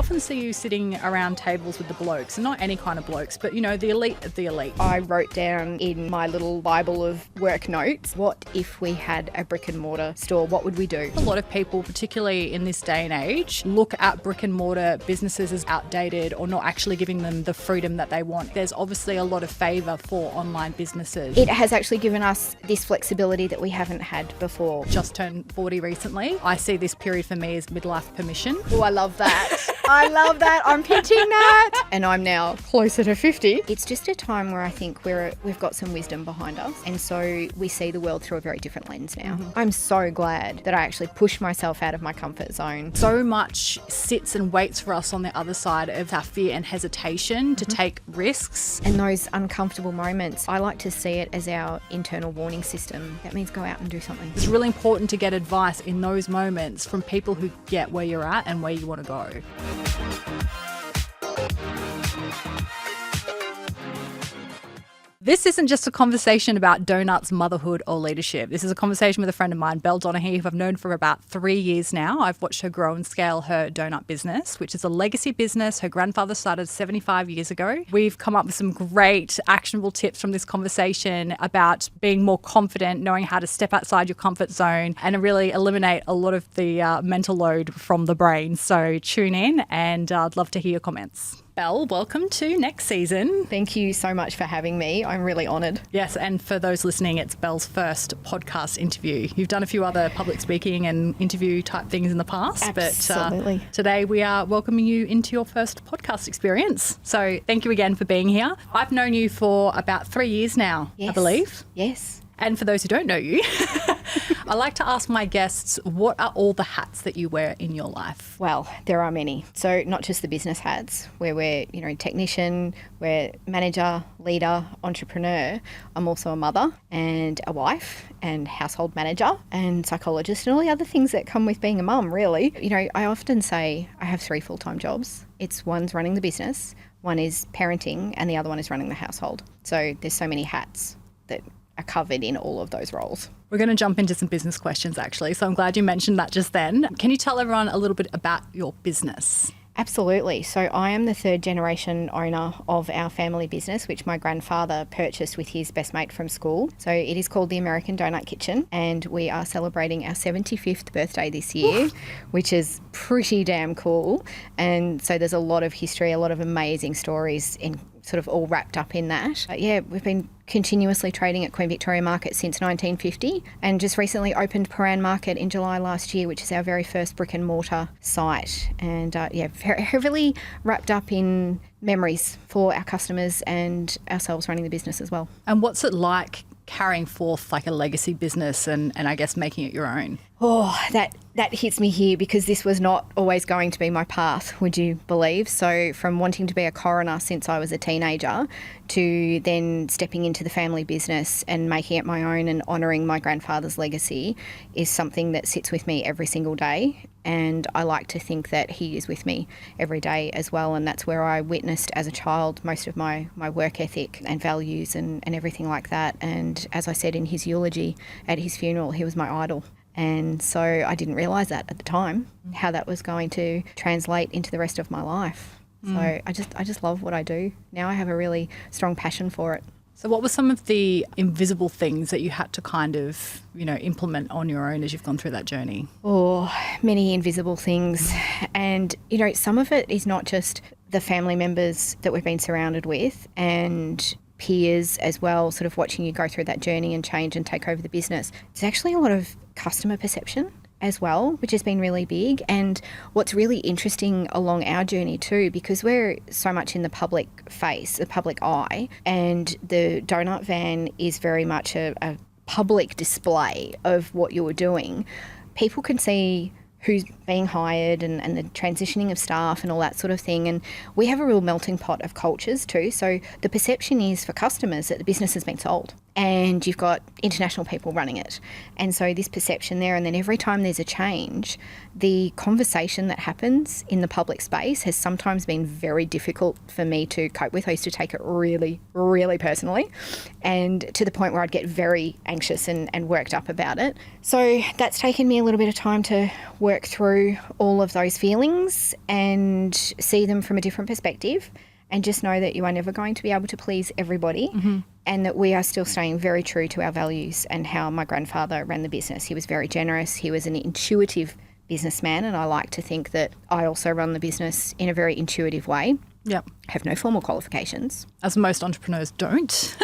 often see you sitting around tables with the blokes, and not any kind of blokes, but you know, the elite of the elite. I wrote down in my little Bible of work notes, what if we had a brick and mortar store? What would we do? A lot of people, particularly in this day and age, look at brick and mortar businesses as outdated or not actually giving them the freedom that they want. There's obviously a lot of favour for online businesses. It has actually given us this flexibility that we haven't had before. Just turned 40 recently. I see this period for me as midlife permission. Oh, I love that. I love that. I'm pitching that. And I'm now closer to 50. It's just a time where I think we've got some wisdom behind us. And so we see the world through a very different lens now. I'm so glad that I actually pushed myself out of my comfort zone. So much sits and waits for us on the other side of our fear and hesitation to take risks. And those uncomfortable moments, I like to see it as our internal warning system. That means go out and do something. It's really important to get advice in those moments from people who get where you're at and where you want to go. This isn't just a conversation about donuts, motherhood or leadership. This is a conversation with a friend of mine, Belle Donaghey, who I've known for about 3 years now. I've watched her grow and scale her donut business, which is a legacy business her grandfather started 75 years ago. We've come up with some great actionable tips from this conversation about being more confident, knowing how to step outside your comfort zone and really eliminate a lot of the mental load from the brain. So tune in and I'd love to hear your comments. Belle, welcome to next season. Thank you so much for having me. I'm really honoured. Yes, and for those listening, it's Belle's first podcast interview. You've done a few other public speaking and interview type things in the past. Absolutely. But today we are welcoming you into your first podcast experience. So thank you again for being here. I've known you for about 3 years now, Yes. I believe. Yes. And for those who don't know you, I like to ask my guests, what are all the hats that you wear in your life? Well, there are many. So not just the business hats, where we're, technician, we're manager, leader, entrepreneur. I'm also a mother and a wife and household manager and psychologist and all the other things that come with being a mum, really. I often say I have 3 full-time jobs. It's one's running the business, one is parenting, and the other one is running the household. So there's so many hats that are covered in all of those roles. We're going to jump into some business questions actually, so I'm glad you mentioned that just then. Can you tell everyone a little bit about your business? Absolutely. So I am the 3rd generation owner of our family business, which my grandfather purchased with his best mate from school. So it is called the American Donut Kitchen, and we are celebrating our 75th birthday this year, which is pretty damn cool. And so there's a lot of history, a lot of amazing stories in sort of all wrapped up in that. But yeah, we've been continuously trading at Queen Victoria Market since 1950 and just recently opened Paran Market in July last year, which is our very first brick and mortar site. And very heavily wrapped up in memories for our customers and ourselves running the business as well. And what's it like carrying forth like a legacy business and I guess making it your own? Oh, that hits me here because this was not always going to be my path, would you believe? So from wanting to be a coroner since I was a teenager to then stepping into the family business and making it my own and honouring my grandfather's legacy is something that sits with me every single day. And I like to think that he is with me every day as well. And that's where I witnessed as a child most of my work ethic and values and everything like that. And as I said in his eulogy at his funeral, he was my idol. And so I didn't realise that at the time, how that was going to translate into the rest of my life. So I just love what I do. Now I have a really strong passion for it. So what were some of the invisible things that you had to kind of, implement on your own as you've gone through that journey? Oh, many invisible things. And, some of it is not just the family members that we've been surrounded with and peers as well, sort of watching you go through that journey and change and take over the business. It's actually a lot of customer perception as well, which has been really big. And what's really interesting along our journey too, because we're so much in the public face, the public eye, and the donut van is very much a public display of what you're doing. People can see who's being hired and the transitioning of staff and all that sort of thing. And we have a real melting pot of cultures too. So the perception is for customers that the business has been sold. and you've got international people running it. And so this perception there, and then every time there's a change, the conversation that happens in the public space has sometimes been very difficult for me to cope with. I used to take it really, really personally, and to the point where I'd get very anxious and worked up about it. So that's taken me a little bit of time to work through all of those feelings and see them from a different perspective, and just know that you are never going to be able to please everybody, and that we are still staying very true to our values and how my grandfather ran the business. He was very generous. He was an intuitive businessman, and I like to think that I also run the business in a very intuitive way. Yep. Have no formal qualifications. As most entrepreneurs don't.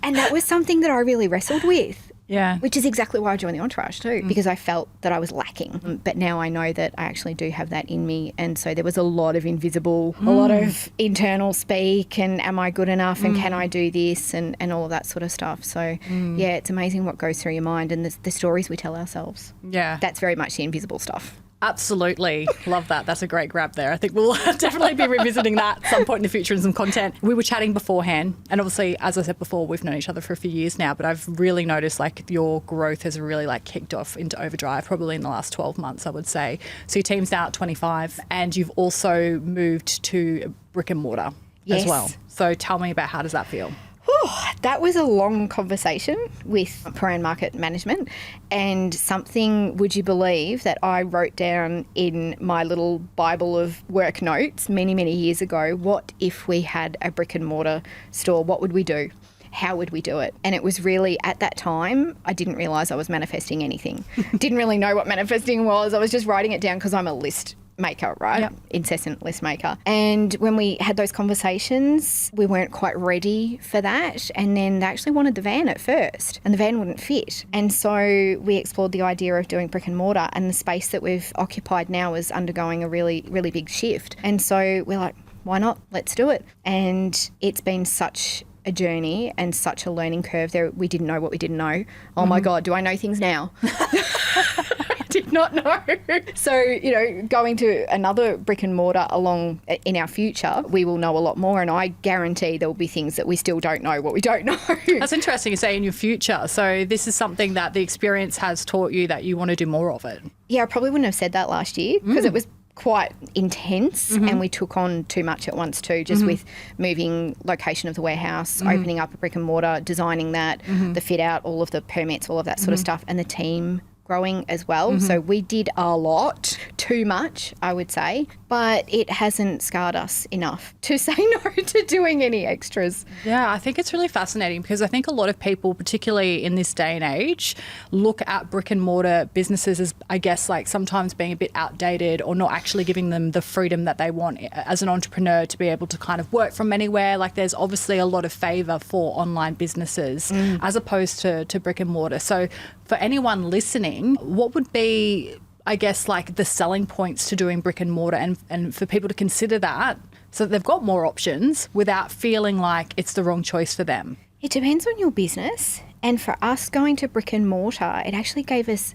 And that was something that I really wrestled with. Yeah. Which is exactly why I joined the Entourage too, because I felt that I was lacking. But now I know that I actually do have that in me. And so there was a lot of invisible, a lot of internal speak, and am I good enough, and can I do this, and all of that sort of stuff. So yeah, it's amazing what goes through your mind, and the stories we tell ourselves. Yeah. That's very much the invisible stuff. Absolutely. Love that. That's a great grab there. I think we'll definitely be revisiting that at some point in the future in some content. We were chatting beforehand, and obviously, as I said before, we've known each other for a few years now, but I've really noticed like your growth has really like kicked off into overdrive probably in the last 12 months, I would say. So your team's now at 25, and you've also moved to brick and mortar as well. So tell me about, how does that feel? That was a long conversation with Paran Market Management, and something, would you believe, that I wrote down in my little Bible of work notes many, many years ago. What if we had a brick and mortar store? What would we do? How would we do it? And it was really, at that time, I didn't realise I was manifesting anything. Didn't really know what manifesting was. I was just writing it down because I'm a list maker, right? Yep. Incessant list maker. And when we had those conversations, we weren't quite ready for that. And then they actually wanted the van at first, and the van wouldn't fit. And so we explored the idea of doing brick and mortar, and the space that we've occupied now is undergoing a really, really big shift. And so we're like, why not? Let's do it. And it's been such a journey and such a learning curve there. We didn't know what we didn't know. Oh my God, do I know things now? I did not know. So, you know, going to another brick and mortar along in our future, we will know a lot more, and I guarantee there will be things that we still don't know what we don't know. That's interesting you say in your future. So this is something that the experience has taught you that you want to do more of it. Yeah, I probably wouldn't have said that last year because it was quite intense, and we took on too much at once too, just with moving location of the warehouse, opening up a brick and mortar, designing that, the fit out, all of the permits, all of that sort of stuff, and the team growing as well. So we did a lot, too much, I would say, but it hasn't scarred us enough to say no to doing any extras. Yeah, I think it's really fascinating because I think a lot of people, particularly in this day and age, look at brick and mortar businesses as, I guess, like sometimes being a bit outdated or not actually giving them the freedom that they want as an entrepreneur to be able to kind of work from anywhere. Like there's obviously a lot of favour for online businesses as opposed to brick and mortar. So for anyone listening, what would be, I guess, like the selling points to doing brick and mortar, and for people to consider that so that they've got more options without feeling like it's the wrong choice for them? It depends on your business. And for us going to brick and mortar, it actually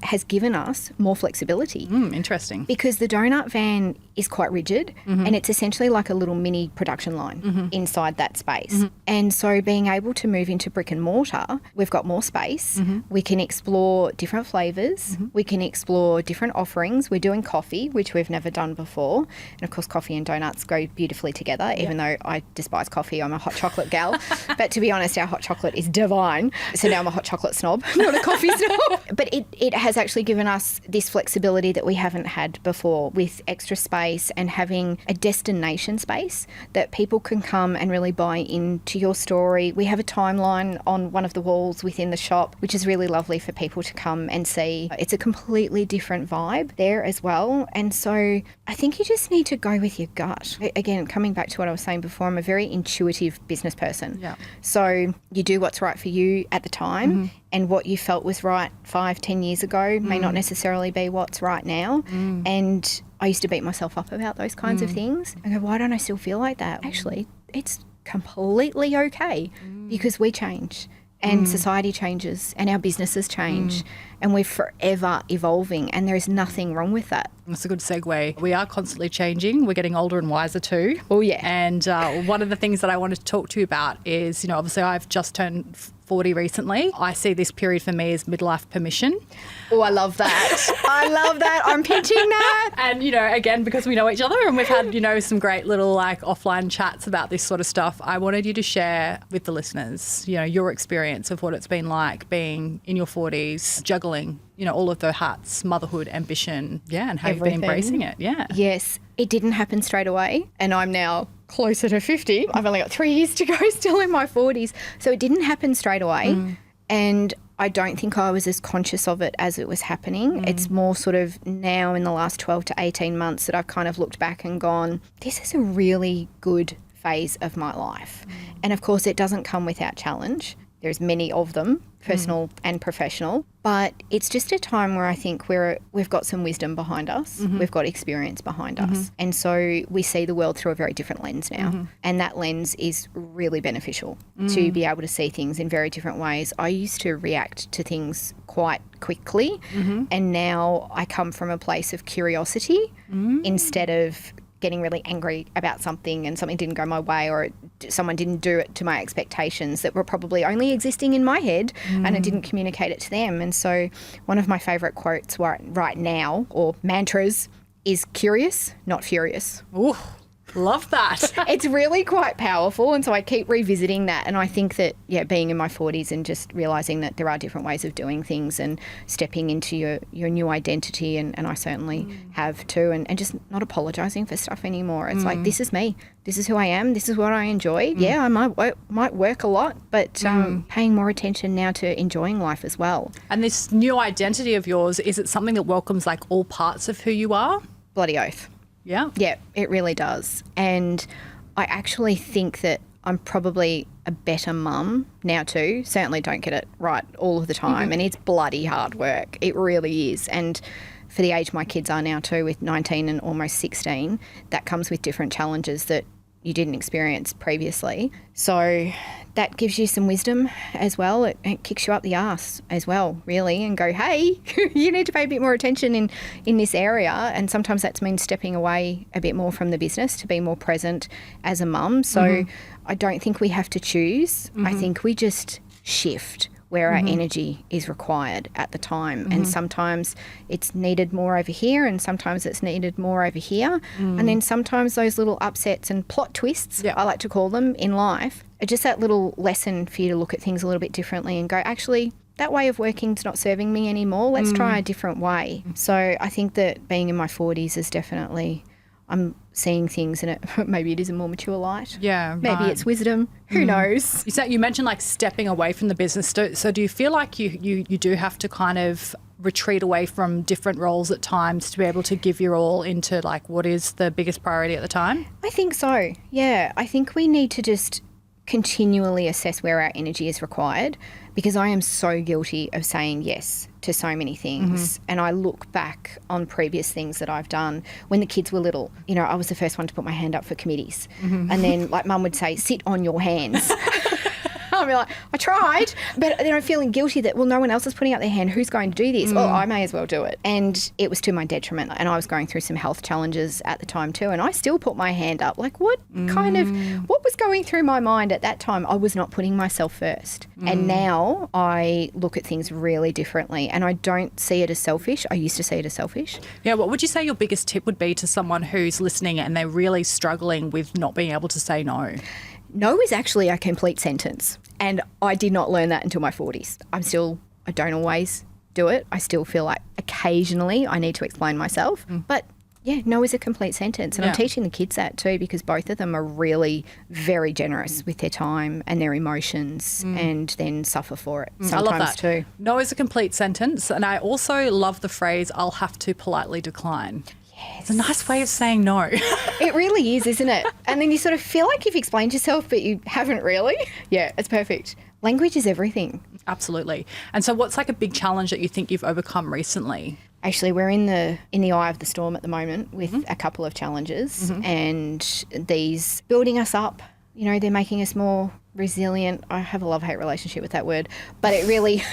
has given us more flexibility. Interesting. Because the donut van is quite rigid, and it's essentially like a little mini production line inside that space. And so being able to move into brick and mortar, we've got more space. We can explore different flavours. We can explore different offerings. We're doing coffee, which we've never done before. And of course, coffee and donuts go beautifully together, even though I despise coffee. I'm a hot chocolate gal. But to be honest, our hot chocolate is divine. So now I'm a hot chocolate snob, not a coffee snob. But it has actually given us this flexibility that we haven't had before, with extra space and having a destination space that people can come and really buy into your story. We have a timeline on one of the walls within the shop, which is really lovely for people to come and see. It's a completely different vibe there as well. And so I think you just need to go with your gut. Again, coming back to what I was saying before, I'm a very intuitive business person. Yeah. So you do what's right for you at the time, and what you felt was right 5-10 years ago may not necessarily be what's right now. And I used to beat myself up about those kinds of things. I go, why don't I still feel like that? Actually, it's completely okay because we change. And society changes and our businesses change and we're forever evolving, and there is nothing wrong with that. That's a good segue. We are constantly changing. We're getting older and wiser too. Oh, yeah. And one of the things that I wanted to talk to you about is, obviously I've just turned 40 recently. I see this period for me as midlife permission. Oh, I love that. I love that. I'm pinching that. And, again, because we know each other and we've had, some great little offline chats about this sort of stuff, I wanted you to share with the listeners, your experience of what it's been like being in your 40s, juggling, all of the hats, motherhood, ambition, and how you've been embracing it. Yeah. Yes. It didn't happen straight away. And I'm now closer to 50. I've only got 3 years to go, still in my 40s. So it didn't happen straight away. And I don't think I was as conscious of it as it was happening. It's more sort of now in the last 12 to 18 months that I've kind of looked back and gone, this is a really good phase of my life. And of course, it doesn't come without challenge. There's many of them, personal and professional. But it's just a time where I think we've got some wisdom behind us. We've got experience behind us. And so we see the world through a very different lens now. And that lens is really beneficial to be able to see things in very different ways. I used to react to things quite quickly. And now I come from a place of curiosity instead of getting really angry about something and something didn't go my way or someone didn't do it to my expectations that were probably only existing in my head and I didn't communicate it to them. And so one of my favourite quotes right now, or mantras, is curious, not furious. Ooh, love that. It's really quite powerful, and so I keep revisiting that. And I think that, being in my 40s and just realising that there are different ways of doing things and stepping into your new identity, and I certainly have too, and just not apologising for stuff anymore. It's like, this is me. This is who I am. This is what I enjoy. Yeah, I might work a lot, but paying more attention now to enjoying life as well. And this new identity of yours, is it something that welcomes all parts of who you are? Bloody oath. Yeah. Yeah, it really does. And I actually think that I'm probably a better mum now too. Certainly don't get it right all of the time. And it's bloody hard work. It really is. And for the age my kids are now too, with 19 and almost 16, that comes with different challenges that you didn't experience previously. So that gives you some wisdom as well. It kicks you up the arse as well, really, and go, hey, you need to pay a bit more attention in this area. And sometimes that means stepping away a bit more from the business to be more present as a mum. So I don't think we have to choose. I think we just shift where our energy is required at the time. And sometimes it's needed more over here and sometimes it's needed more over here. And then sometimes those little upsets and plot twists, I like to call them, in life, are just that little lesson for you to look at things a little bit differently and go, actually, that way of working is not serving me anymore. Let's try a different way. So I think that being in my 40s is definitely, I'm seeing things in maybe it is a more mature light. Yeah, maybe it's wisdom. Who knows? You mentioned stepping away from the business. So do you feel like you do have to kind of retreat away from different roles at times to be able to give your all into what is the biggest priority at the time? I think so. Yeah, I think we need to just continually assess where our energy is required, because I am so guilty of saying yes to so many things. And I look back on previous things that I've done when the kids were little. I was the first one to put my hand up for committees. And then mum would say, sit on your hands. I'll be like, I tried, but then I'm feeling guilty that, well, no one else is putting up their hand. Who's going to do this? Well, I may as well do it. And it was to my detriment. And I was going through some health challenges at the time too. And I still put my hand up. What was going through my mind at that time? I was not putting myself first. And now I look at things really differently and I don't see it as selfish. I used to see it as selfish. Yeah. What would you say your biggest tip would be to someone who's listening and they're really struggling with not being able to say no? No is actually a complete sentence. And I did not learn that until my 40s. I don't always do it. I still feel like occasionally I need to explain myself. But yeah, no is a complete sentence. And I'm teaching the kids that too, because both of them are really very generous with their time and their emotions and then suffer for it sometimes I love that too. No is a complete sentence. And I also love the phrase, I'll have to politely decline. Yes. It's a nice way of saying no. It really is, isn't it? And then you sort of feel like you've explained yourself, but you haven't really. Yeah, it's perfect. Language is everything. Absolutely. And so what's a big challenge that you think you've overcome recently? Actually, we're in the eye of the storm at the moment with a couple of challenges and these building us up You know, they're making us more resilient. I have a love-hate relationship with that word, but it really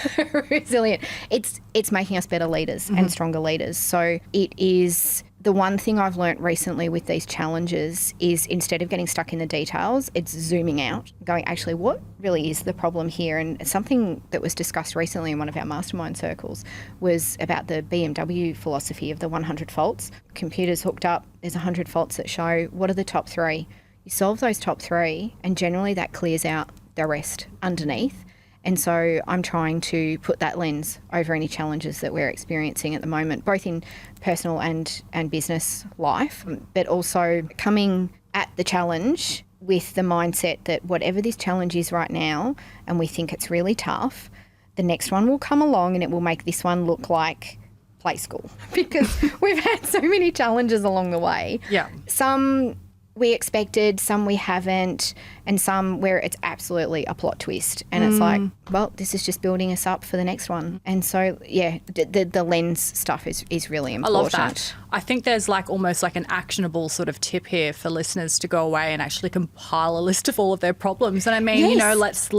resilient. It's making us better leaders and stronger leaders. So it is the one thing I've learnt recently with these challenges is instead of getting stuck in the details, it's zooming out, going, actually, what really is the problem here? And something that was discussed recently in one of our mastermind circles was about the BMW philosophy of the 100 faults. Computers hooked up, there's 100 faults that show what are the top 3. You solve those top 3 and generally that clears out the rest underneath. And so I'm trying to put that lens over any challenges that we're experiencing at the moment, both in personal and business life, but also coming at the challenge with the mindset that whatever this challenge is right now, and we think it's really tough, the next one will come along and it will make this one look like play school because we've had so many challenges along the way. Yeah. Some we expected, some we haven't, and some where it's absolutely a plot twist. And it's like, well, this is just building us up for the next one. And so, yeah, the lens stuff is really important. I love that. I think there's like almost like an actionable sort of tip here for listeners to go away and actually compile a list of all of their problems. And I mean, you know, let's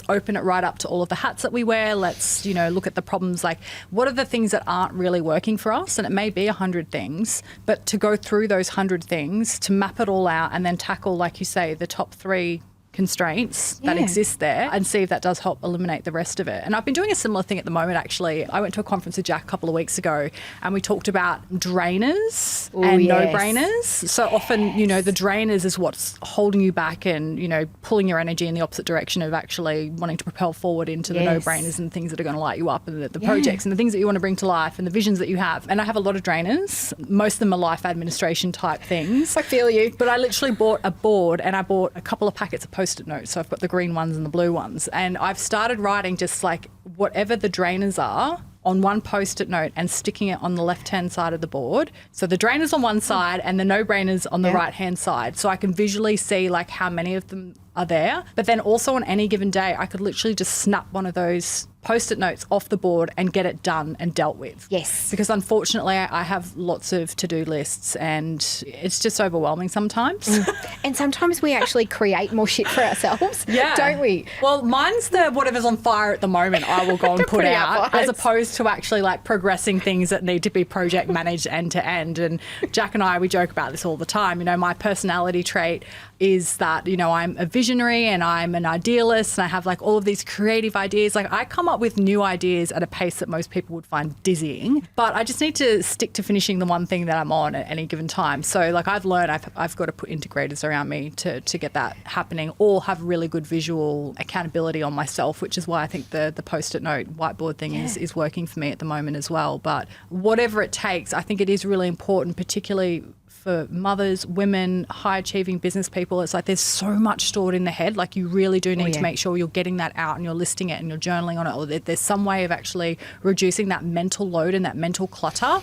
open it right up to all of the hats that we wear. Let's, you know, look at the problems, like what are the things that aren't really working for us? And it may be 100 things, but to go through those 100 things, to map it all out and then tackle, like you say, the top 3 constraints that exist there and see if that does help eliminate the rest of it. And I've been doing a similar thing at the moment, actually. I went to a conference with Jack a couple of weeks ago and we talked about drainers and no-brainers. So often, you know, the drainers is what's holding you back and, you know, pulling your energy in the opposite direction of actually wanting to propel forward into the no-brainers and things that are going to light you up and the projects and the things that you want to bring to life and the visions that you have. And I have a lot of drainers. Most of them are life administration type things. I feel you. But I literally bought a board and I bought a couple of packets of Post-it notes. So I've got the green ones and the blue ones. And I've started writing just like whatever the drainers are on one Post-it note and sticking it on the left-hand side of the board. So the drainers on one side and the no-brainers on the right-hand side. So I can visually see like how many of them are there. But then also on any given day, I could literally just snap one of those Post-it notes off the board and get it done and dealt with. Yes. Because unfortunately, I have lots of to-do lists and it's just overwhelming sometimes. And sometimes we actually create more shit for ourselves, don't we? Well, mine's the whatever's on fire at the moment I will go and put out as opposed to actually like progressing things that need to be project managed end to end. And Jack and I, we joke about this all the time. You know, my personality trait is that, you know, I'm a visionary and I'm an idealist and I have like all of these creative ideas. Like I come up with new ideas at a pace that most people would find dizzying, but I just need to stick to finishing the one thing that I'm on at any given time. So like I've learned I've got to put integrators around me to get that happening or have really good visual accountability on myself, which is why I think the Post-it note whiteboard thing is working for me at the moment as well. But whatever it takes, I think it is really important, particularly for mothers, women, high-achieving business people. It's like there's so much stored in the head. Like you really do need to make sure you're getting that out and you're listing it and you're journaling on it. Or there's some way of actually reducing that mental load and that mental clutter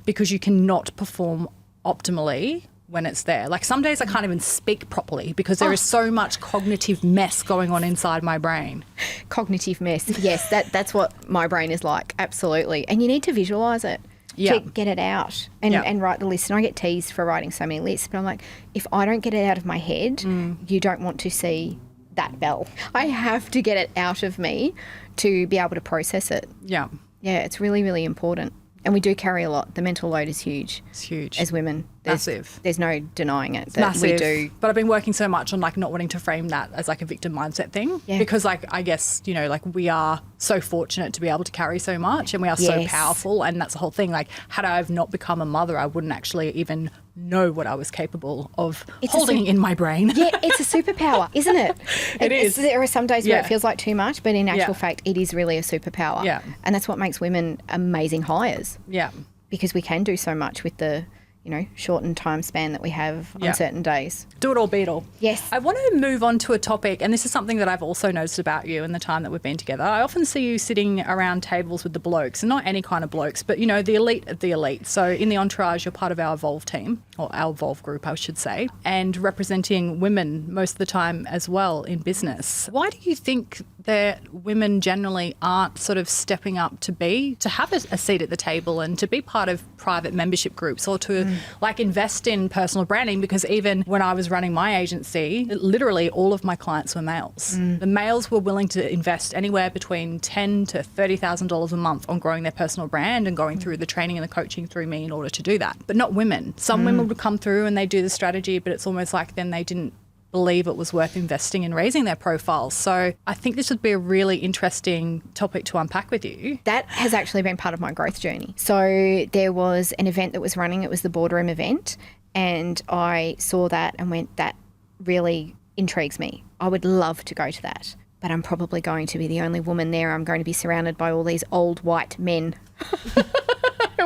because you cannot perform optimally when it's there. Like some days I can't even speak properly because there is so much cognitive mess going on inside my brain. Cognitive mess. Yes, that's what my brain is like. Absolutely. And you need to visualise it. To get it out and write the list. And I get teased for writing so many lists, but I'm like, if I don't get it out of my head, you don't want to see that Belle. I have to get it out of me to be able to process it. Yeah, it's really, really important. And we do carry a lot. The mental load is huge. It's huge. As women. Massive. There's no denying it. It's massive. We do. But I've been working so much on like not wanting to frame that as like a victim mindset thing. Yeah. Because like I guess, you know, like we are so fortunate to be able to carry so much and we are so powerful, and that's the whole thing. Like had I have not become a mother, I wouldn't actually even know what I was capable of holding in my brain. Yeah, it's a superpower, isn't it? It is. There are some days where it feels like too much, but in actual fact, it is really a superpower. Yeah. And that's what makes women amazing hires. Yeah. Because we can do so much with the, you know, shortened time span that we have on certain days. Do it all, be it all. Yes. I want to move on to a topic, and this is something that I've also noticed about you in the time that we've been together. I often see you sitting around tables with the blokes, and not any kind of blokes, but, you know, the elite of the elite. So in the entourage, you're part of our Evolve team, or our Evolve group, I should say, and representing women most of the time as well in business. Why do you think that women generally aren't sort of stepping up to have a seat at the table and to be part of private membership groups or to like invest in personal branding, because even when I was running my agency, literally all of my clients were males. The males were willing to invest anywhere between $10,000 to $30,000 a month on growing their personal brand and going through the training and the coaching through me in order to do that, but not women. Some women would come through and they do the strategy, but it's almost like then they didn't believe it was worth investing in raising their profiles. So I think this would be a really interesting topic to unpack with you. That has actually been part of my growth journey. So there was an event that was running. It was the boardroom event. And I saw that and went, that really intrigues me. I would love to go to that. But I'm probably going to be the only woman there. I'm going to be surrounded by all these old white men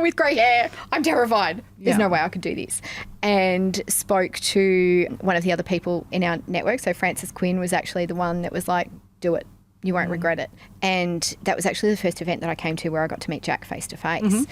with grey hair. I'm terrified. There's no way I could do this. And spoke to one of the other people in our network. So Frances Quinn was actually the one that was like, do it. You won't regret it. And that was actually the first event that I came to where I got to meet Jack face to face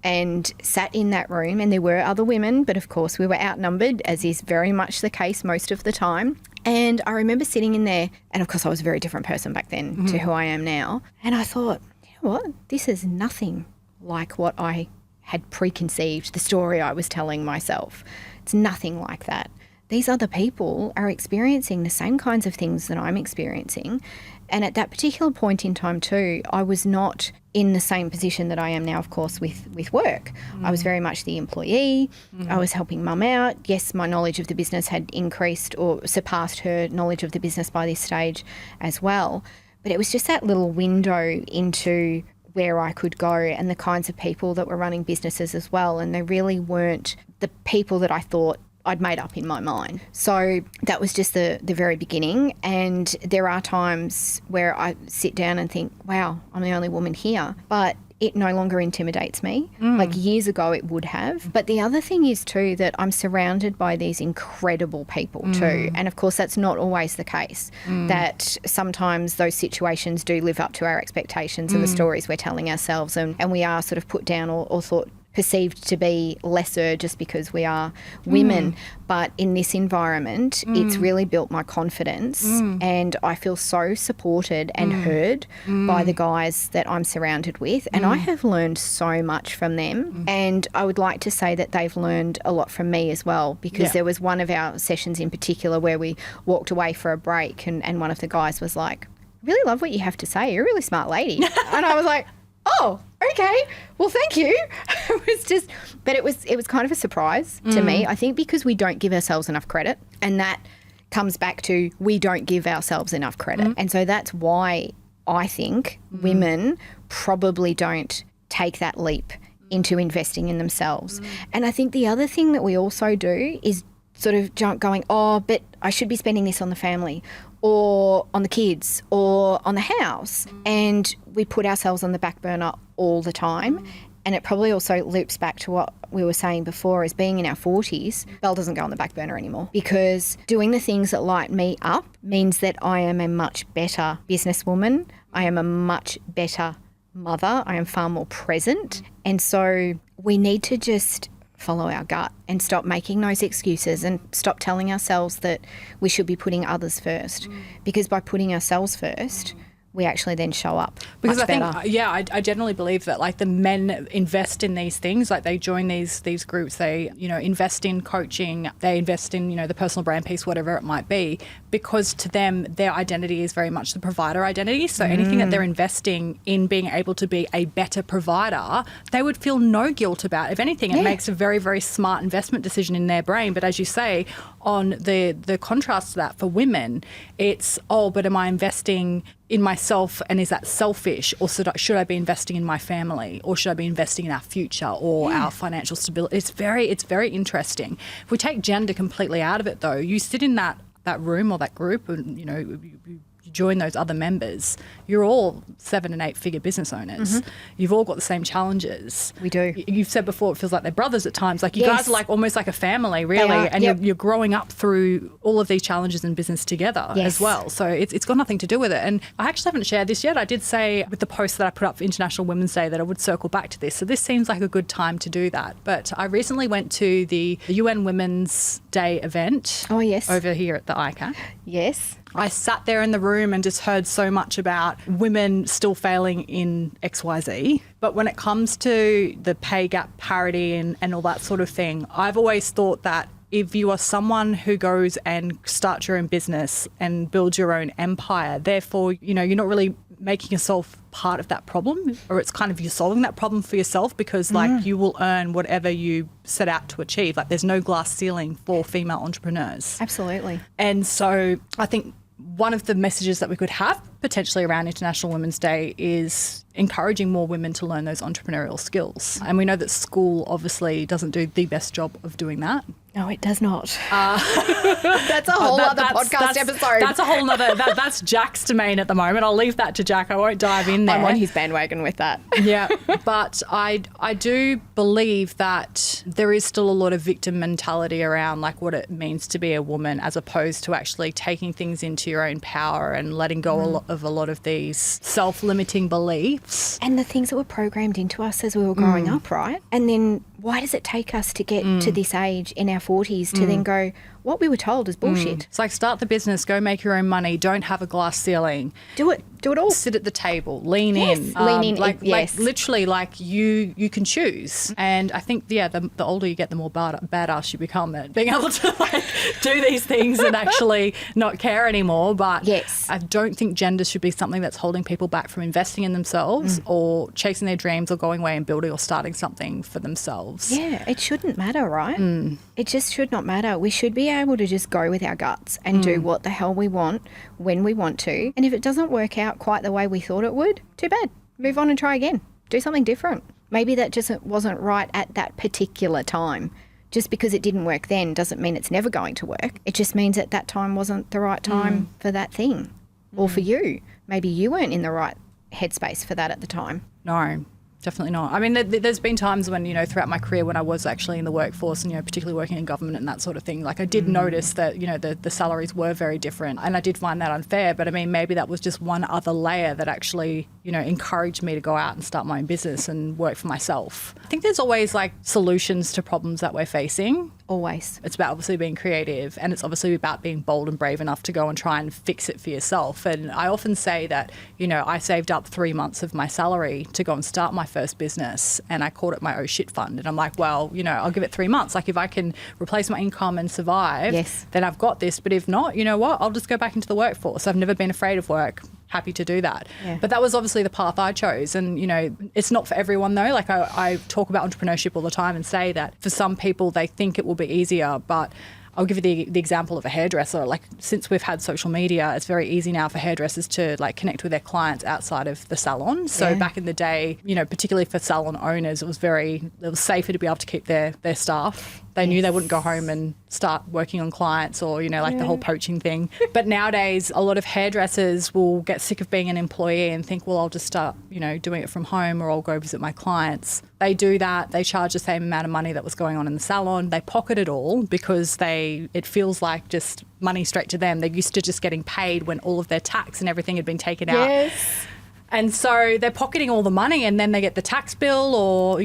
and sat in that room. And there were other women, but of course we were outnumbered, as is very much the case most of the time. And I remember sitting in there, and of course I was a very different person back then to who I am now. And I thought, you know what? This is nothing like what I had preconceived, the story I was telling myself. It's nothing like that. These other people are experiencing the same kinds of things that I'm experiencing. And at that particular point in time too, I was not in the same position that I am now, of course, with work. I was very much the employee. I was helping mum out. Yes, my knowledge of the business had increased or surpassed her knowledge of the business by this stage as well. But it was just that little window into where I could go and the kinds of people that were running businesses as well. And they really weren't the people that I thought I'd made up in my mind. So that was just the very beginning. And there are times where I sit down and think, wow, I'm the only woman here. But it no longer intimidates me. Like years ago it would have. But the other thing is too that I'm surrounded by these incredible people too. And of course that's not always the case. That sometimes those situations do live up to our expectations and the stories we're telling ourselves, and we are sort of put down or thought perceived to be lesser just because we are women. But in this environment, it's really built my confidence and I feel so supported and heard by the guys that I'm surrounded with. And I have learned so much from them. And I would like to say that they've learned a lot from me as well, because there was one of our sessions in particular where we walked away for a break and one of the guys was like, I really love what you have to say. You're a really smart lady. And I was like, oh, okay. Well, thank you. It was kind of a surprise to me. I think because we don't give ourselves enough credit, and that comes back to we don't give ourselves enough credit. And so that's why I think women probably don't take that leap into investing in themselves. And I think the other thing that we also do is sort of going, oh, but I should be spending this on the family or on the kids or on the house. And we put ourselves on the back burner all the time. And it probably also loops back to what we were saying before, as being in our 40s, Belle doesn't go on the back burner anymore, because doing the things that light me up means that I am a much better businesswoman. I am a much better mother. I am far more present. And so we need to just follow our gut and stop making those excuses and stop telling ourselves that we should be putting others first, because by putting ourselves first, we actually then show up because much better. I generally believe that like the men invest in these things, like they join these groups, they invest in coaching, they invest in the personal brand piece, whatever it might be, because to them their identity is very much the provider identity. So anything that they're investing in being able to be a better provider, they would feel no guilt about. If anything, it makes a very, very smart investment decision in their brain. But as you say, on the contrast to that for women, it's, but am I investing in myself, and is that selfish, or should I be investing in my family, or should I be investing in our future or our financial stability? It's very interesting. If we take gender completely out of it though, you sit in that room or that group and you join those other members, you're all 7 and 8 figure business owners. You've all got the same challenges. We do. You've said before, it feels like they're brothers at times. Like you guys are like almost like a family, really. And you're growing up through all of these challenges in business together as well. So it's got nothing to do with it. And I actually haven't shared this yet. I did say with the post that I put up for International Women's Day that I would circle back to this. So this seems like a good time to do that. But I recently went to the UN Women's Day event. Oh, yes. Over here at the ICAC. Yes. I sat there in the room and just heard so much about women still failing in XYZ. But when it comes to the pay gap parity and all that sort of thing, I've always thought that if you are someone who goes and starts your own business and builds your own empire, therefore, you're not really making yourself part of that problem, or it's kind of you're solving that problem for yourself because you will earn whatever you set out to achieve. Like there's no glass ceiling for female entrepreneurs. Absolutely. And so I think one of the messages that we could have potentially around International Women's Day is encouraging more women to learn those entrepreneurial skills. And we know that school obviously doesn't do the best job of doing that. No, it does not. That's a whole other podcast episode. That's a whole other, that's Jack's domain at the moment. I'll leave that to Jack. I won't dive in there. I'm on his bandwagon with that. Yeah, but I do believe that there is still a lot of victim mentality around like what it means to be a woman as opposed to actually taking things into your own power and letting go of a lot of these self-limiting beliefs. And the things that were programmed into us as we were growing up, right? And then why does it take us to get to this age in our 40s to then go, what we were told is bullshit? It's like start the business, go make your own money, don't have a glass ceiling. Do it all. Sit at the table, lean in. Lean in, like literally like you can choose. And I think, the older you get, the more badass you become at being able to like do these things and actually not care anymore. But yes, I don't think gender should be something that's holding people back from investing in themselves or chasing their dreams or going away and building or starting something for themselves. Yeah, it shouldn't matter, right? It just should not matter. We should be able to just go with our guts and do what the hell we want when we want to. And if it doesn't work out quite the way we thought it would, too bad. Move on and try again. Do something different. Maybe that just wasn't right at that particular time. Just because it didn't work then doesn't mean it's never going to work. It just means that that time wasn't the right time for that thing or for you. Maybe you weren't in the right headspace for that at the time. No. Definitely not. I mean, there's been times when, throughout my career when I was actually in the workforce and, particularly working in government and that sort of thing, like I did notice that, the salaries were very different and I did find that unfair. But I mean, maybe that was just one other layer that actually, encouraged me to go out and start my own business and work for myself. I think there's always like solutions to problems that we're facing. Always. It's about obviously being creative and it's obviously about being bold and brave enough to go and try and fix it for yourself. And I often say that, I saved up 3 months of my salary to go and start my first business and I called it my oh shit fund. And I'm like, well, I'll give it 3 months. Like if I can replace my income and survive, then I've got this. But if not, you know what? I'll just go back into the workforce. I've never been afraid of work. Happy to do that. Yeah. But that was obviously the path I chose. And, it's not for everyone though. Like I talk about entrepreneurship all the time and say that for some people, they think it will be easier, but I'll give you the example of a hairdresser. Like since we've had social media, it's very easy now for hairdressers to like connect with their clients outside of the salon. So back in the day, particularly for salon owners, it was safer to be able to keep their staff. They knew they wouldn't go home and start working on clients or, the whole poaching thing. But nowadays, a lot of hairdressers will get sick of being an employee and think, well, I'll just start, doing it from home or I'll go visit my clients. They do that. They charge the same amount of money that was going on in the salon. They pocket it all because it feels like just money straight to them. They're used to just getting paid when all of their tax and everything had been taken out. Yes. And so they're pocketing all the money and then they get the tax bill or,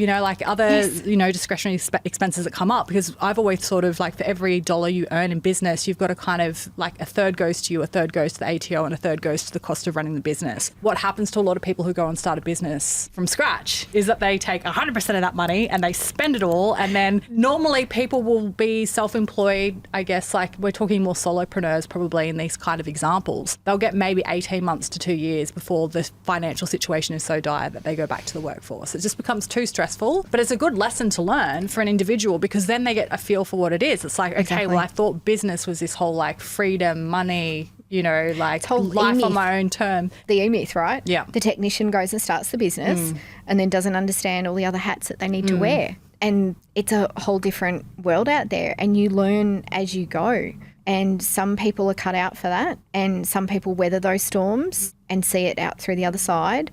other, discretionary expenses that come up because I've always sort of like for every dollar you earn in business, you've got to kind of like a third goes to you, a third goes to the ATO and a third goes to the cost of running the business. What happens to a lot of people who go and start a business from scratch is that they take 100% of that money and they spend it all. And then normally people will be self-employed, I guess, like we're talking more solopreneurs probably in these kind of examples. They'll get maybe 18 months to 2 years before the financial situation is so dire that they go back to the workforce. It just becomes too stressful, but it's a good lesson to learn for an individual because then they get a feel for what it is. It's like, okay, well, I thought business was this whole like freedom, money, like life on my own term. The E-myth, right? Yeah. The technician goes and starts the business and then doesn't understand all the other hats that they need to wear. And it's a whole different world out there and you learn as you go. And some people are cut out for that and some people weather those storms and see it out through the other side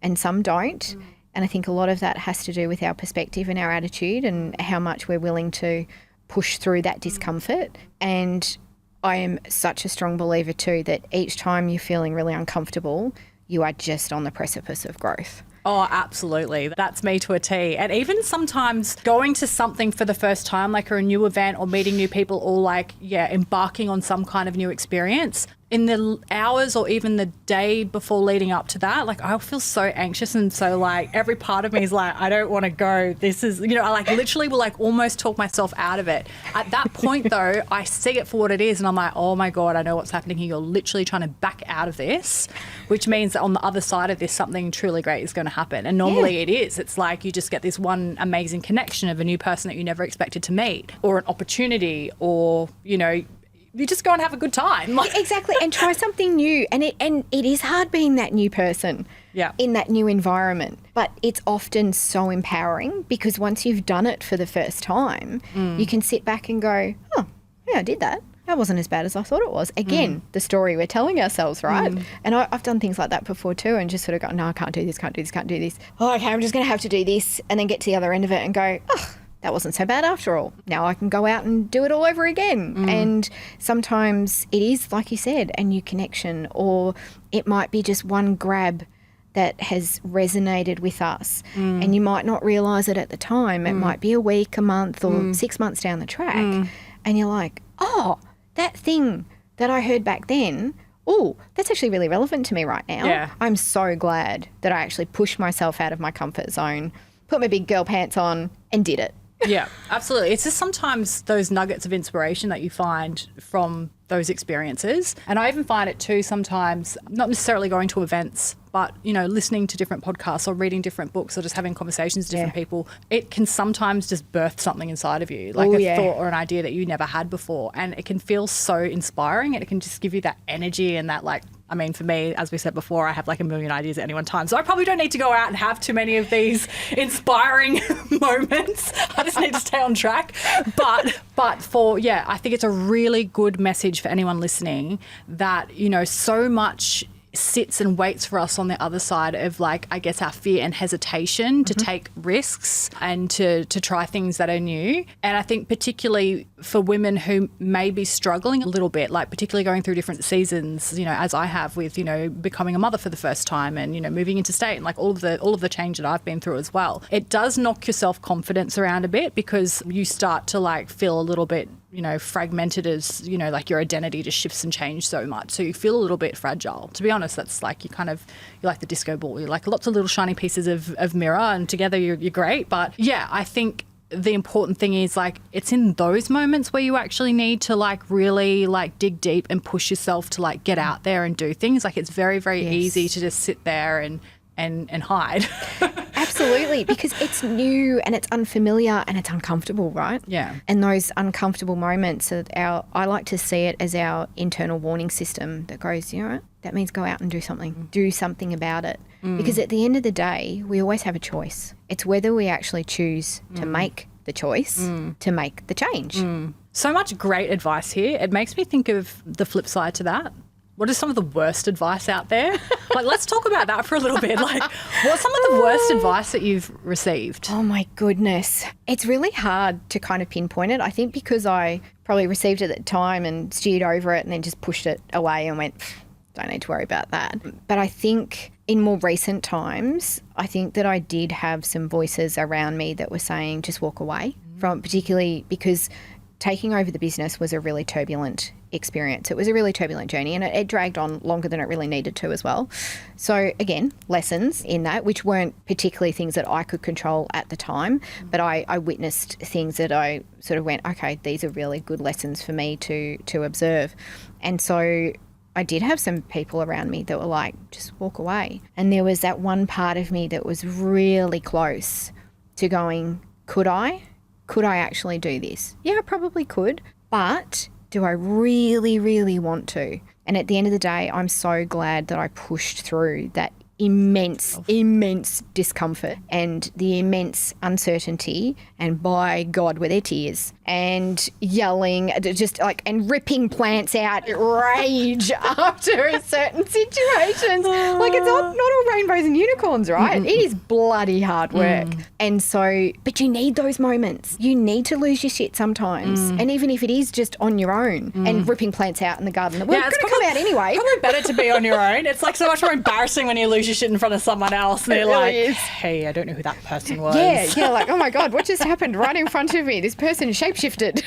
and some don't. And I think a lot of that has to do with our perspective and our attitude and how much we're willing to push through that discomfort. And I am such a strong believer too that each time you're feeling really uncomfortable, you are just on the precipice of growth. Oh, absolutely. That's me to a T. And even sometimes going to something for the first time, like a new event or meeting new people or like, embarking on some kind of new experience, in the hours or even the day before leading up to that, like I feel so anxious, and so like every part of me is like, I don't want to go. This is, you know, I like literally will like almost talk myself out of it. At that point though, I see it for what it is and I'm like, oh my God, I know what's happening here. You're literally trying to back out of this, which means that on the other side of this, something truly great is going to happen. And normally it is. It's like you just get this one amazing connection of a new person that you never expected to meet, or an opportunity, or, you know, you just go and have a good time. Exactly, and try something new. And it is hard being that new person in that new environment. But it's often so empowering because once you've done it for the first time, you can sit back and go, oh, yeah, I did that. That wasn't as bad as I thought it was. Again, the story we're telling ourselves, right? And I've done things like that before too, and just sort of go, no, I can't do this, can't do this, can't do this. Oh, okay, I'm just going to have to do this, and then get to the other end of it and go, oh, that wasn't so bad after all. Now I can go out and do it all over again. And sometimes it is, like you said, a new connection, or it might be just one grab that has resonated with us. And you might not realise it at the time. It might be a week, a month, or 6 months down the track. And you're like, oh, that thing that I heard back then, oh, that's actually really relevant to me right now. Yeah. I'm so glad that I actually pushed myself out of my comfort zone, put my big girl pants on and did it. Yeah, absolutely. It's just sometimes those nuggets of inspiration that you find from those experiences. And I even find it too sometimes, not necessarily going to events, but, you know, listening to different podcasts or reading different books or just having conversations with different people. It can sometimes just birth something inside of you, like a thought or an idea that you never had before. And it can feel so inspiring, and it can just give you that energy and that, like, I mean, for me, as we said before, I have like a million ideas at any one time. So I probably don't need to go out and have too many of these inspiring moments. I just need to stay on track. But for, I think it's a really good message for anyone listening that, you know, so much sits and waits for us on the other side of, like, I guess, our fear and hesitation to take risks and to try things that are new. And I think particularly for women who may be struggling a little bit, like particularly going through different seasons, you know, as I have with, you know, becoming a mother for the first time and, you know, moving interstate and like all of the change that I've been through as well. It does knock your self-confidence around a bit because you start to like feel a little bit, you know, fragmented as, you know, like your identity just shifts and changes so much. So you feel a little bit fragile. To be honest, that's like you're like the disco ball. You're like lots of little shiny pieces of mirror and together you're great. But yeah, I think the important thing is like it's in those moments where you actually need to like really like dig deep and push yourself to like get out there and do things. Like it's very, very easy to just sit there and hide. Absolutely, because it's new and it's unfamiliar and it's uncomfortable, right? Yeah. And those uncomfortable moments I like to see it as our internal warning system that goes, you know what, that means go out and do something. Do something about it. Because at the end of the day, we always have a choice. It's whether we actually choose to make the choice to make the change. So much great advice here. It makes me think of the flip side to that. What is some of the worst advice out there? Like, let's talk about that for a little bit. Like, what's some of the worst advice that you've received? Oh, my goodness. It's really hard to kind of pinpoint it. I think because I probably received it at the time and steered over it and then just pushed it away and went, don't need to worry about that. But I think in more recent times, I think that I did have some voices around me that were saying just walk away from, particularly because taking over the business was a really turbulent experience. It was a really turbulent journey and it dragged on longer than it really needed to as well. So again, lessons in that, which weren't particularly things that I could control at the time, but I witnessed things that I sort of went, okay, these are really good lessons for me to observe. And so I did have some people around me that were like, just walk away. And there was that one part of me that was really close to going, could I? Could I actually do this? Yeah, I probably could, but do I really, really want to? And at the end of the day, I'm so glad that I pushed through that immense discomfort and the immense uncertainty, and by God, were there tears and yelling, just like, and ripping plants out, rage after a certain situations. Like, it's not all rainbows and unicorns, right? It is bloody hard work. And so, but you need those moments. You need to lose your shit sometimes. And even if it is just on your own and ripping plants out in the garden, well, it's going to come out anyway. Probably better to be on your own. It's like so much more embarrassing when you lose your shit in front of someone else and they're like, hey, I don't know who that person was. Yeah, like, oh my God, what just happened right in front of me? This person shapeshifted.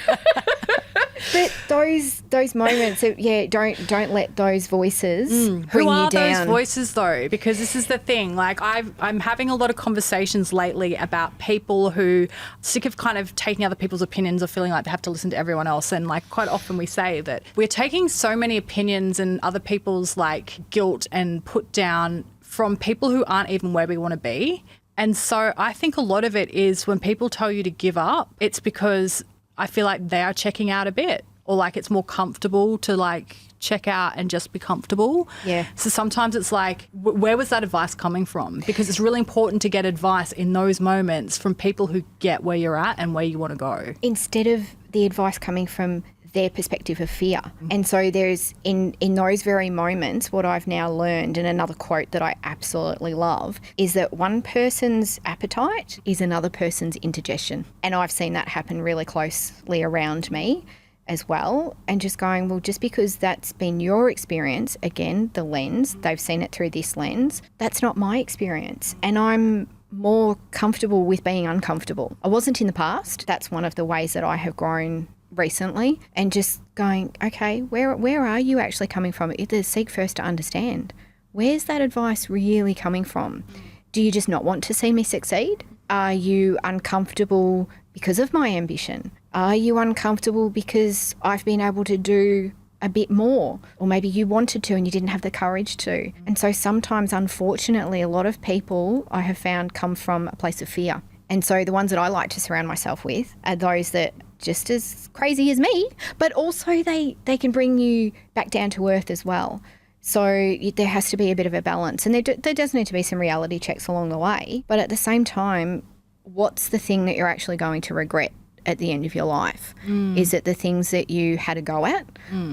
But those moments, don't let those voices bring Who are you down. those voices though? Because this is the thing. Like I'm having a lot of conversations lately about people who are sick of kind of taking other people's opinions or feeling like they have to listen to everyone else. And like quite often we say that we're taking so many opinions and other people's like guilt and put down from people who aren't even where we want to be. And so I think a lot of it is when people tell you to give up, it's because I feel like they are checking out a bit, or like it's more comfortable to like check out and just be comfortable. Yeah. So sometimes it's like, where was that advice coming from? Because it's really important to get advice in those moments from people who get where you're at and where you want to go. Instead of the advice coming from their perspective of fear. And so there's in those very moments, what I've now learned, and another quote that I absolutely love, is that one person's appetite is another person's indigestion. And I've seen that happen really closely around me as well. And just going, well, just because that's been your experience, again, the lens, they've seen it through this lens, that's not my experience. And I'm more comfortable with being uncomfortable. I wasn't in the past. That's one of the ways that I have grown recently, and just going, okay, where are you actually coming from? Either seek first to understand. Where's that advice really coming from? Do you just not want to see me succeed? Are you uncomfortable because of my ambition? Are you uncomfortable because I've been able to do a bit more? Or maybe you wanted to and you didn't have the courage to. And so sometimes, unfortunately, a lot of people I have found come from a place of fear. And so the ones that I like to surround myself with are those that just as crazy as me, but also they can bring you back down to earth as well. So there has to be a bit of a balance, and there does need to be some reality checks along the way. But at the same time, what's the thing that you're actually going to regret at the end of your life? Is it the things that you had a go at,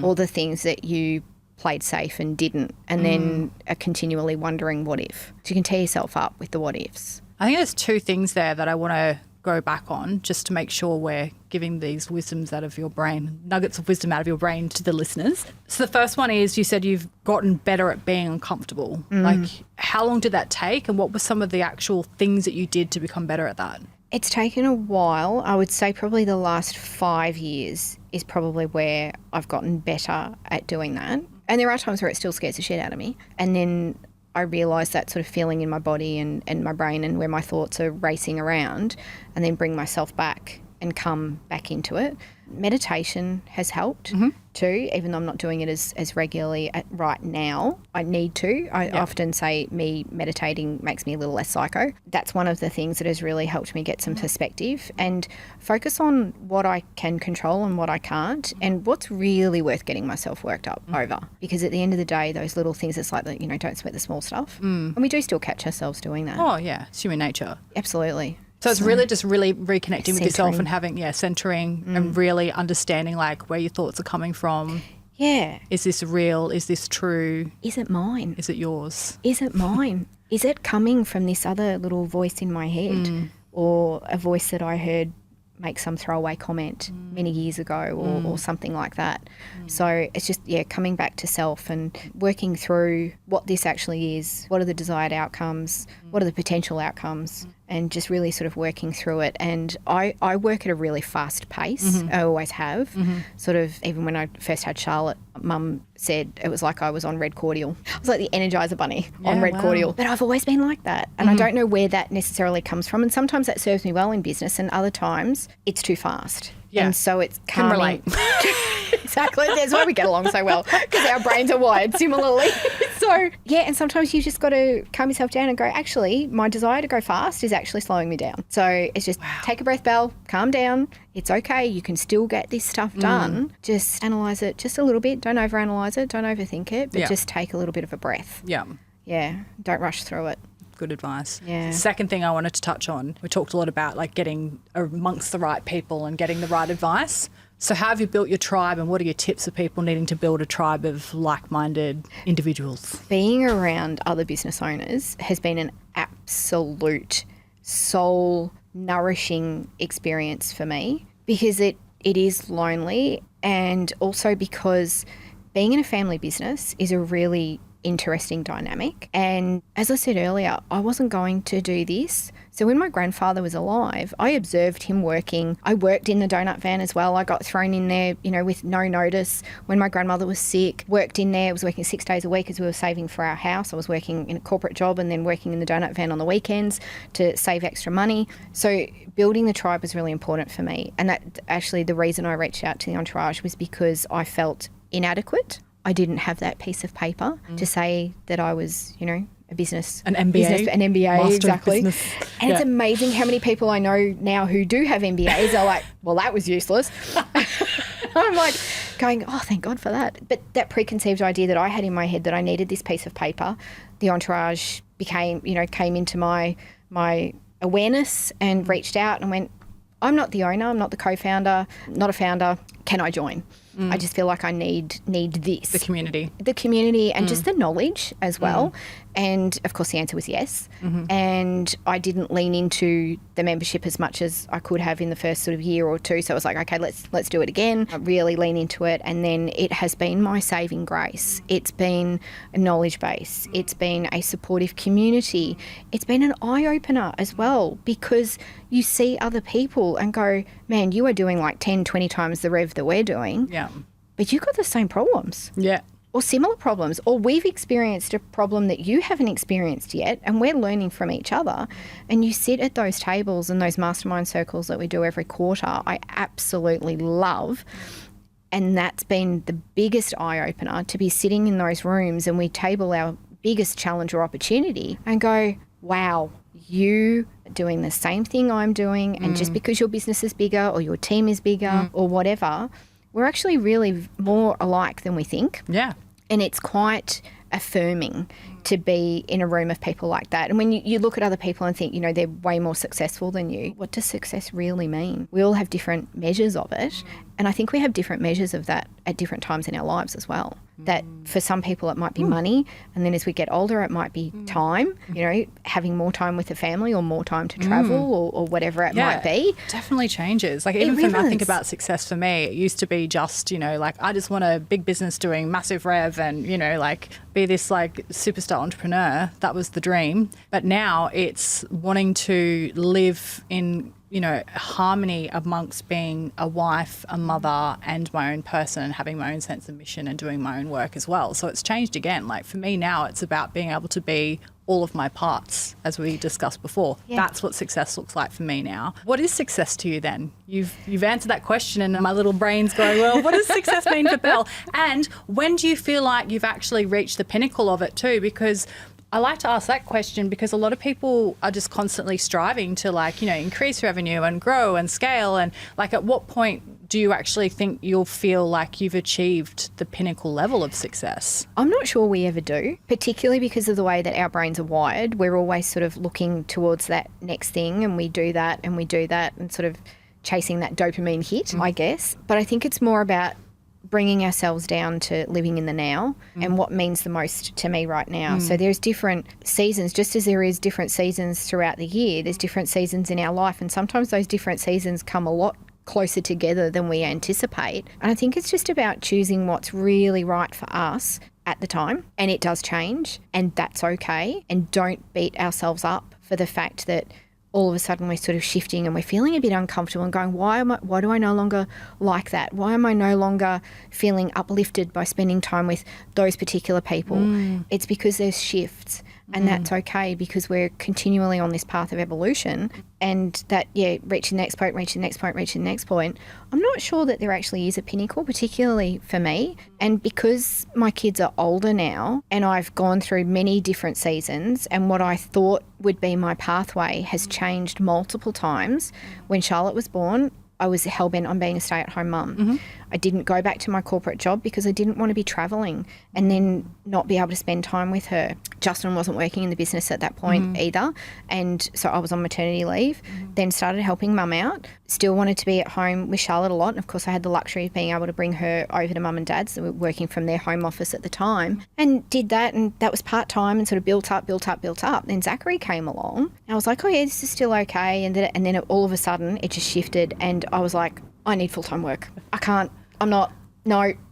or the things that you played safe and didn't, and then are continually wondering what if? So you can tear yourself up with the what ifs. I think there's two things there that I want to go back on just to make sure we're giving these wisdoms out of your brain, nuggets of wisdom out of your brain to the listeners. So the first one is, you said you've gotten better at being uncomfortable. Like, how long did that take, and what were some of the actual things that you did to become better at that? It's taken a while. I would say probably the last 5 years is probably where I've gotten better at doing that. And there are times where it still scares the shit out of me. And then I realise that sort of feeling in my body and my brain and where my thoughts are racing around, and then bring myself back and come back into it. Meditation has helped too, even though I'm not doing it as regularly right now. I need to. I often say me meditating makes me a little less psycho. That's one of the things that has really helped me get some perspective and focus on what I can control and what I can't, and what's really worth getting myself worked up over. Because at the end of the day, those little things, it's like, don't sweat the small stuff. And we do still catch ourselves doing that. Oh, yeah. It's human nature. Absolutely. So it's really just really reconnecting with yourself Centering. and having, centering and really understanding like where your thoughts are coming from. Yeah. Is this real? Is this true? Is it mine? Is it yours? Is it mine? Is it coming from this other little voice in my head, or a voice that I heard make some throwaway comment many years ago, or something like that? So it's just, coming back to self and working through what this actually is. What are the desired outcomes? What are the potential outcomes? And just really sort of working through it. And I work at a really fast pace. I always have. Sort of, even when I first had Charlotte, Mum said it was like I was on red cordial. I was like the Energizer Bunny on red cordial. But I've always been like that. And I don't know where that necessarily comes from. And sometimes that serves me well in business, and other times it's too fast. Yeah. And so it's Can relate. Exactly. That's why we get along so well, because our brains are wired similarly. So, and sometimes you just got to calm yourself down and go, actually, my desire to go fast is actually slowing me down. So it's just take a breath, Belle, calm down. It's okay. You can still get this stuff done. Just analyse it just a little bit. Don't overanalyze it. Don't overthink it, but just take a little bit of a breath. Yeah. Yeah. Don't rush through it. Good advice. Yeah. Second thing I wanted to touch on, we talked a lot about like getting amongst the right people and getting the right advice. So how have you built your tribe, and what are your tips for people needing to build a tribe of like-minded individuals? Being around other business owners has been an absolute soul-nourishing experience for me, because it is lonely, and also because being in a family business is a really interesting dynamic. And as I said earlier, I wasn't going to do this. So when my grandfather was alive, I observed him working. I worked in the donut van as well. I got thrown in there, with no notice. When my grandmother was sick, worked in there. I was working 6 days a week as we were saving for our house. I was working in a corporate job and then working in the donut van on the weekends to save extra money. So building the tribe was really important for me. And that actually the reason I reached out to the entourage was because I felt inadequate. I didn't have that piece of paper to say that I was, a business. An MBA. An MBA, Master exactly. of Business. And it's amazing how many people I know now who do have MBAs are like, well, that was useless. I'm like going, oh, thank God for that. But that preconceived idea that I had in my head that I needed this piece of paper, the entourage came into my awareness and reached out and went, I'm not the owner, I'm not the co-founder, not a founder. Can I join? I just feel like I need this. The community and just the knowledge as well. And of course the answer was yes. And I didn't lean into the membership as much as I could have in the first sort of year or two. So I was like, okay, let's do it again. I really lean into it. And then it has been my saving grace. It's been a knowledge base. It's been a supportive community. It's been an eye-opener as well, because you see other people and go, man, you are doing like 10, 20 times the rev that we're doing. Yeah. But you've got the same problems. Yeah. Or similar problems, or we've experienced a problem that you haven't experienced yet, and we're learning from each other. And you sit at those tables and those mastermind circles that we do every quarter, I absolutely love. And that's been the biggest eye-opener, to be sitting in those rooms and we table our biggest challenge or opportunity and go, wow, you are doing the same thing I'm doing, and just because your business is bigger or your team is bigger or whatever, we're actually really more alike than we think. Yeah. And it's quite affirming to be in a room of people like that. And when you look at other people and think, they're way more successful than you, what does success really mean? We all have different measures of it. And I think we have different measures of that at different times in our lives as well. That for some people it might be money, and then as we get older it might be time, having more time with the family or more time to travel or whatever it might be. Definitely changes. Like even really I think does. about success for me, it used to be just, I just want a big business doing massive rev and, be this superstar entrepreneur. That was the dream. But now it's wanting to live in harmony amongst being a wife, a mother, and my own person, and having my own sense of mission and doing my own work as well. So it's changed again. Like for me now, it's about being able to be all of my parts, as we discussed before. Yeah. That's what success looks like for me now. What is success to you then? You've answered that question, and my little brain's going, well, what does success mean for Belle? And when do you feel like you've actually reached the pinnacle of it too? Because I like to ask that question because a lot of people are just constantly striving to increase revenue and grow and scale. And at what point do you actually think you'll feel like you've achieved the pinnacle level of success? I'm not sure we ever do, particularly because of the way that our brains are wired. We're always sort of looking towards that next thing, and we do that and we do that and sort of chasing that dopamine hit, I guess. But I think it's more about bringing ourselves down to living in the now and what means the most to me right now. So there's different seasons, just as there is different seasons throughout the year, there's different seasons in our life, and sometimes those different seasons come a lot closer together than we anticipate. And I think it's just about choosing what's really right for us at the time, and it does change, and that's okay. And don't beat ourselves up for the fact that all of a sudden we're sort of shifting and we're feeling a bit uncomfortable and going, why do I no longer like that? Why am I no longer feeling uplifted by spending time with those particular people? It's because there's shifts, and that's okay, because we're continually on this path of evolution, and that, reaching the next point, reaching the next point, reaching the next point. I'm not sure that there actually is a pinnacle, particularly for me. And because my kids are older now and I've gone through many different seasons, and what I thought would be my pathway has changed multiple times. When Charlotte was born, I was hell-bent on being a stay-at-home mum. I didn't go back to my corporate job because I didn't want to be travelling and then not be able to spend time with her. Justin wasn't working in the business at that point either, and so I was on maternity leave, then started helping mum out, still wanted to be at home with Charlotte a lot, and of course I had the luxury of being able to bring her over to mum and dad's, so we were working from their home office at the time, and did that, and that was part-time and sort of built up. Then Zachary came along, and I was like, oh yeah, this is still okay, and then all of a sudden it just shifted, and I was like, I need full-time work.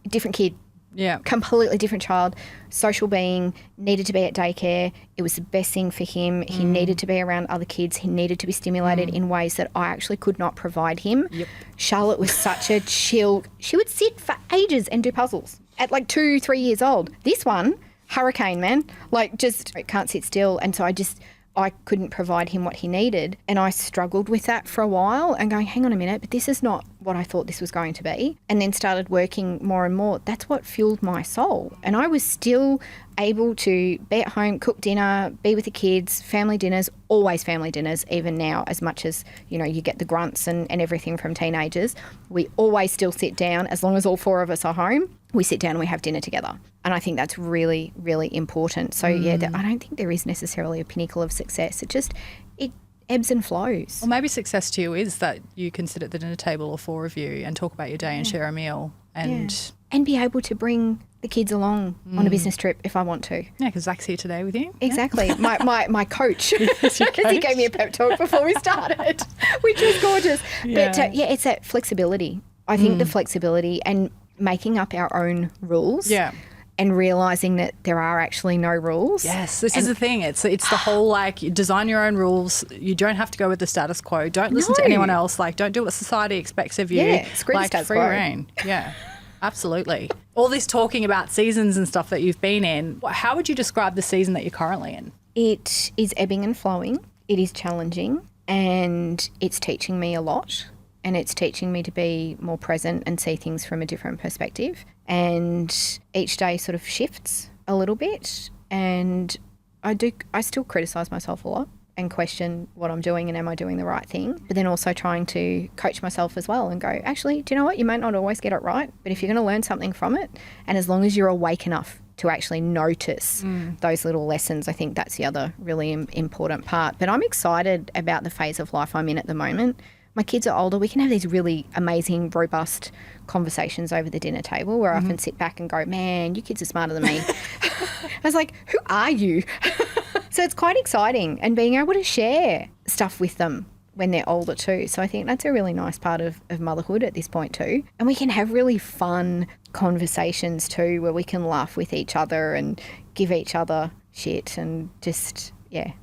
Different kid. Yeah. Completely different child, social being, needed to be at daycare. It was the best thing for him. He needed to be around other kids. He needed to be stimulated in ways that I actually could not provide him. Yep. Charlotte was such a chill. She would sit for ages and do puzzles at like 2-3 years old. This one, hurricane, man, like just can't sit still. And so I couldn't provide him what he needed. And I struggled with that for a while and going, hang on a minute, but this is not what I thought this was going to be. And then started working more and more. That's what fueled my soul. And I was still able to be at home, cook dinner, be with the kids, family dinners, always family dinners, even now, as much as, you know, you get the grunts and everything from teenagers. We always still sit down, as long as all 4 of us are home, we sit down and we have dinner together. And I think that's really, really important. So, I don't think there is necessarily a pinnacle of success. It ebbs and flows. Well, maybe success to you is that you can sit at the dinner table, all 4 of you, and talk about your day and share a meal. And be able to bring the kids along on a business trip if I want to. Yeah, because Zach's here today with you. Exactly. My coach. He gave me a pep talk before we started, which was gorgeous. Yeah. But, it's that flexibility. I think the flexibility and making up our own rules. Yeah. And realising that there are actually no rules. Yes, this is the thing. It's the whole, like, you design your own rules. You don't have to go with the status quo. Don't listen to anyone else. Like, don't do what society expects of you. Yeah, screw the status free quo. reign. Yeah, absolutely. All this talking about seasons and stuff that you've been in, how would you describe the season that you're currently in? It is ebbing and flowing. It is challenging and it's teaching me a lot. And it's teaching me to be more present and see things from a different perspective. And each day sort of shifts a little bit. And I still criticise myself a lot and question what I'm doing and am I doing the right thing. But then also trying to coach myself as well and go, actually, do you know what? You might not always get it right, but if you're going to learn something from it, and as long as you're awake enough to actually notice those little lessons, I think that's the other really important part. But I'm excited about the phase of life I'm in at the moment. My kids are older. We can have these really amazing, robust conversations over the dinner table where I often sit back and go, man, you kids are smarter than me. I was like, who are you? So it's quite exciting and being able to share stuff with them when they're older too. So I think that's a really nice part of motherhood at this point too. And we can have really fun conversations too where we can laugh with each other and give each other shit and just...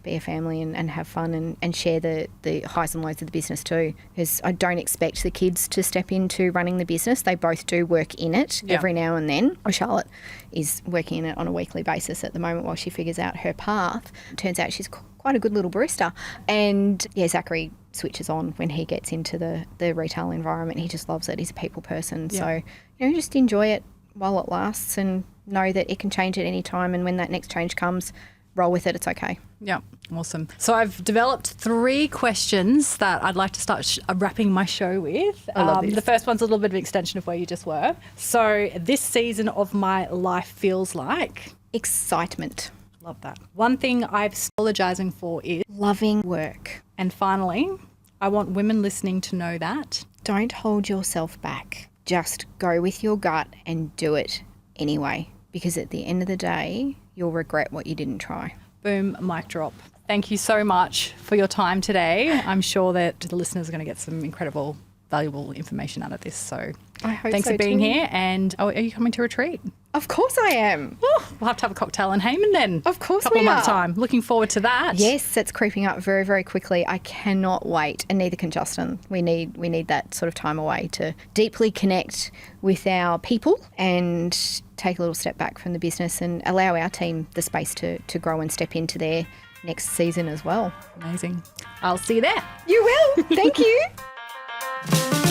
be a family and have fun and share the highs and lows of the business too. Because I don't expect the kids to step into running the business. They both do work in it every now and then. Charlotte is working in it on a weekly basis at the moment while she figures out her path. It turns out she's quite a good little barista. And Zachary switches on when he gets into the retail environment. He just loves it. He's a people person. So, just enjoy it while it lasts and know that it can change at any time. And when that next change comes, roll with it. It's okay. Yeah, awesome. So I've developed 3 questions that I'd like to start wrapping my show with. I love this. The first one's a little bit of an extension of where you just were. So this season of my life feels like... excitement. Love that. One thing I'm apologising for is... loving work. And finally, I want women listening to know that... don't hold yourself back. Just go with your gut and do it anyway. Because at the end of the day... you'll regret what you didn't try. Boom, mic drop. Thank you so much for your time today. I'm sure that the listeners are going to get some incredible, valuable information out of this. So I hope thanks so for being too. here. And are you coming to retreat? Of course I am. We'll have to have a cocktail in Hayman then. Of course Couple we of months' are. time. Looking forward to that. Yes, it's creeping up very, very quickly. I cannot wait, and neither can Justin. We need that sort of time away to deeply connect with our people and take a little step back from the business and allow our team the space to grow and step into their next season as well. Amazing. I'll see you there. You will. Thank you.